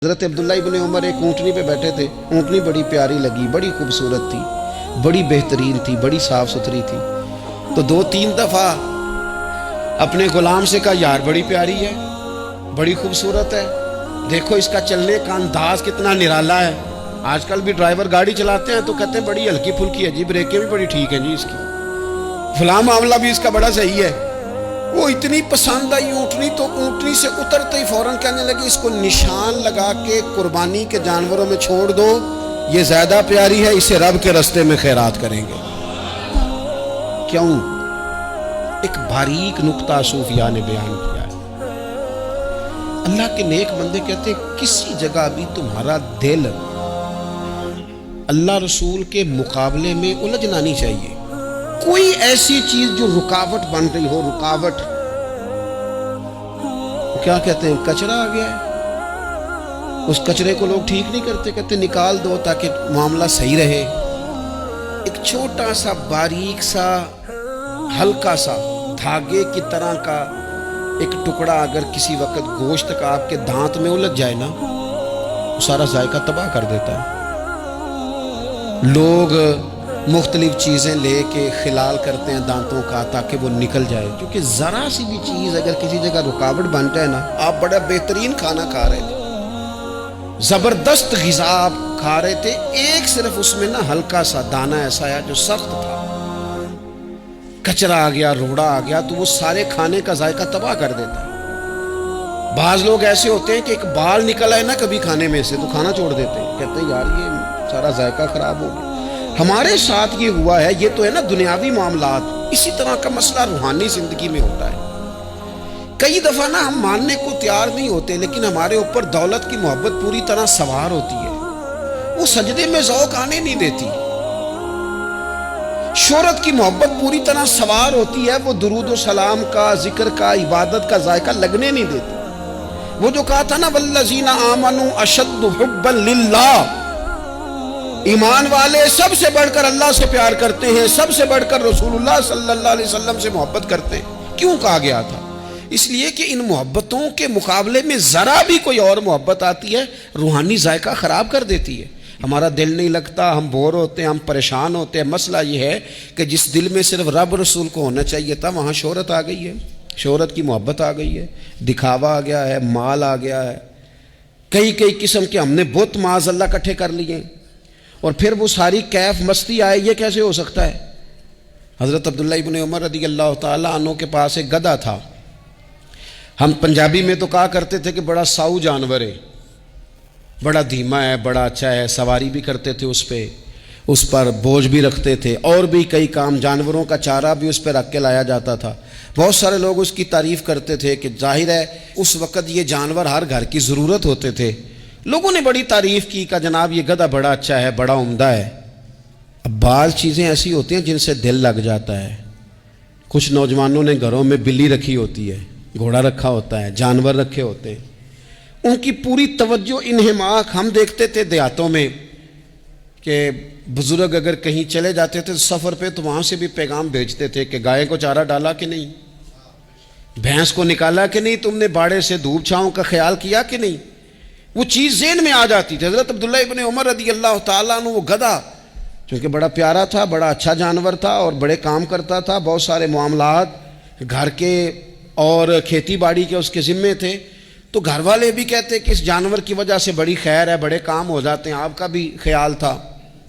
حضرت عبداللہ ابن عمر ایک اونٹنی پہ بیٹھے تھے. اونٹنی بڑی پیاری لگی, بڑی خوبصورت تھی, بڑی بہترین تھی, بڑی صاف ستھری تھی. تو 2-3 دفعہ اپنے غلام سے کہا, یار بڑی پیاری ہے, بڑی خوبصورت ہے, دیکھو اس کا چلنے کا انداز کتنا نرالا ہے. آج کل بھی ڈرائیور گاڑی چلاتے ہیں تو کہتے ہیں بڑی ہلکی پھلکی ہے جی, بریکیں بھی بڑی ٹھیک ہیں جی اس کی, فلاں معاملہ بھی اس کا بڑا صحیح ہے. وہ اتنی پسند آئی اونٹنی تو اونٹنی سے اترتے ہی فوراً کہنے لگی اس کو نشان لگا کے قربانی کے جانوروں میں چھوڑ دو, یہ زیادہ پیاری ہے, اسے رب کے رستے میں خیرات کریں گے. کیوں؟ ایک باریک نقطہ صوفیاء نے بیان کیا ہے. اللہ کے نیک بندے کہتے ہیں کسی جگہ بھی تمہارا دل اللہ رسول کے مقابلے میں الجھنا نہیں چاہیے. کوئی ایسی چیز جو رکاوٹ بن رہی ہو, رکاوٹ کیا کہتے ہیں, کچرا آ گیا ہے, اس کچرے کو لوگ ٹھیک نہیں کرتے, کہتے نکال دو تاکہ معاملہ صحیح رہے. ایک چھوٹا سا باریک سا ہلکا سا دھاگے کی طرح کا ایک ٹکڑا اگر کسی وقت گوشت کا آپ کے دانت میں الجھ جائے نا, وہ سارا ذائقہ تباہ کر دیتا ہے. لوگ مختلف چیزیں لے کے خلال کرتے ہیں دانتوں کا تاکہ وہ نکل جائے, کیونکہ ذرا سی بھی چیز اگر کسی جگہ رکاوٹ بن جائے نا, آپ بڑا بہترین کھانا کھا رہے تھے, زبردست غذا آپ کھا رہے تھے, ایک صرف اس میں نا ہلکا سا دانہ ایسا آیا جو سخت تھا, کچرا آ گیا, روڑا آ گیا, تو وہ سارے کھانے کا ذائقہ تباہ کر دیتا ہے. بعض لوگ ایسے ہوتے ہیں کہ ایک بال نکل آئے نا کبھی کھانے میں سے تو کھانا چھوڑ دیتے ہیں, کہتے ہیں یار یہ سارا ذائقہ خراب ہو گیا. ہمارے ساتھ یہ ہوا ہے, یہ تو ہے نا دنیاوی معاملات, اسی طرح کا مسئلہ روحانی زندگی میں ہوتا ہے. کئی دفعہ نا ہم ماننے کو تیار نہیں ہوتے, لیکن ہمارے اوپر دولت کی محبت پوری طرح سوار ہوتی ہے, وہ سجدے میں ذوق آنے نہیں دیتی. شہرت کی محبت پوری طرح سوار ہوتی ہے, وہ درود و سلام کا, ذکر کا, عبادت کا ذائقہ لگنے نہیں دیتی. وہ جو کہا تھا نا والذین آمنوا اشد حبا للہ, ایمان والے سب سے بڑھ کر اللہ سے پیار کرتے ہیں, سب سے بڑھ کر رسول اللہ صلی اللہ علیہ وسلم سے محبت کرتے ہیں. کیوں کہا گیا تھا؟ اس لیے کہ ان محبتوں کے مقابلے میں ذرا بھی کوئی اور محبت آتی ہے, روحانی ذائقہ خراب کر دیتی ہے. ہمارا دل نہیں لگتا, ہم بور ہوتے ہیں, ہم پریشان ہوتے ہیں. مسئلہ یہ ہے کہ جس دل میں صرف رب رسول کو ہونا چاہیے تھا, وہاں شہرت آ گئی ہے, شہرت کی محبت آ گئی ہے, دکھاوا آ گیا ہے, مال آ گیا ہے, کئی قسم کے ہم نے بت معاذ اللہ اکٹھے کر لیے, اور پھر وہ ساری کیف مستی آئے. یہ کیسے ہو سکتا ہے؟ حضرت عبداللہ ابن عمر رضی اللہ تعالیٰ عنہ کے پاس ایک گدھا تھا. ہم پنجابی میں تو کہا کرتے تھے کہ بڑا ساؤ جانور ہے, بڑا دھیما ہے, بڑا اچھا ہے, سواری بھی کرتے تھے اس پہ, اس پر بوجھ بھی رکھتے تھے, اور بھی کئی کام, جانوروں کا چارہ بھی اس پہ رکھ کے لایا جاتا تھا. بہت سارے لوگ اس کی تعریف کرتے تھے کہ ظاہر ہے اس وقت یہ جانور ہر گھر کی ضرورت ہوتے تھے. لوگوں نے بڑی تعریف کی کہ جناب یہ گدھا بڑا اچھا ہے, بڑا عمدہ ہے. اب بعض چیزیں ایسی ہوتی ہیں جن سے دل لگ جاتا ہے. کچھ نوجوانوں نے گھروں میں بلی رکھی ہوتی ہے, گھوڑا رکھا ہوتا ہے, جانور رکھے ہوتے ہیں, ان کی پوری توجہ انہماک. ہم دیکھتے تھے دیہاتوں میں کہ بزرگ اگر کہیں چلے جاتے تھے سفر پہ تو وہاں سے بھی پیغام بھیجتے تھے کہ گائے کو چارہ ڈالا کہ نہیں, بھینس کو نکالا کہ نہیں, تم نے باڑے سے دھوپ چھاؤں کا خیال کیا کہ نہیں. وہ چیز ذہن میں آ جاتی تھی. حضرت عبداللہ ابن عمر رضی اللہ تعالیٰ عنہ وہ گدھا چونکہ بڑا پیارا تھا, بڑا اچھا جانور تھا, اور بڑے کام کرتا تھا, بہت سارے معاملات گھر کے اور کھیتی باڑی کے اس کے ذمے تھے, تو گھر والے بھی کہتے کہ اس جانور کی وجہ سے بڑی خیر ہے, بڑے کام ہو جاتے ہیں. آپ کا بھی خیال تھا.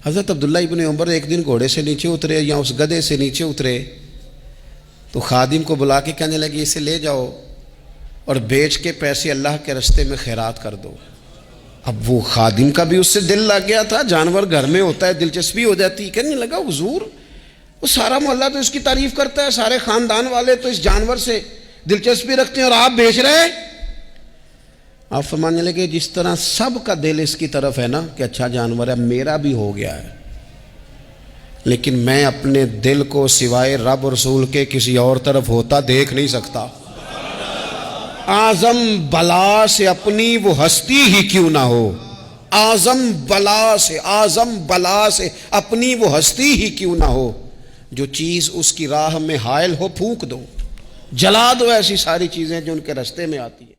حضرت عبداللہ ابن عمر ایک دن گھوڑے سے نیچے اترے یا اس گدھے سے نیچے اترے تو خادم کو بلا کے کہنے لگے اسے لے جاؤ اور بیچ کے پیسے اللہ کے رستے میں خیرات کر دو. اب وہ خادم کا بھی اس سے دل لگ گیا تھا, جانور گھر میں ہوتا ہے, دلچسپی ہو جاتی. کہنے لگا حضور وہ سارا محلہ تو اس کی تعریف کرتا ہے, سارے خاندان والے تو اس جانور سے دلچسپی رکھتے ہیں, اور آپ بیچ رہے ہیں. آپ فرمانے لگے جس طرح سب کا دل اس کی طرف ہے نا کہ اچھا جانور ہے, میرا بھی ہو گیا ہے, لیکن میں اپنے دل کو سوائے رب رسول کے کسی اور طرف ہوتا دیکھ نہیں سکتا. اعظم بلا سے اپنی وہ ہستی ہی کیوں نہ ہو, اعظم بلا سے اپنی وہ ہستی ہی کیوں نہ ہو, جو چیز اس کی راہ میں حائل ہو پھونک دو, جلا دو ایسی ساری چیزیں جو ان کے راستے میں آتی ہیں.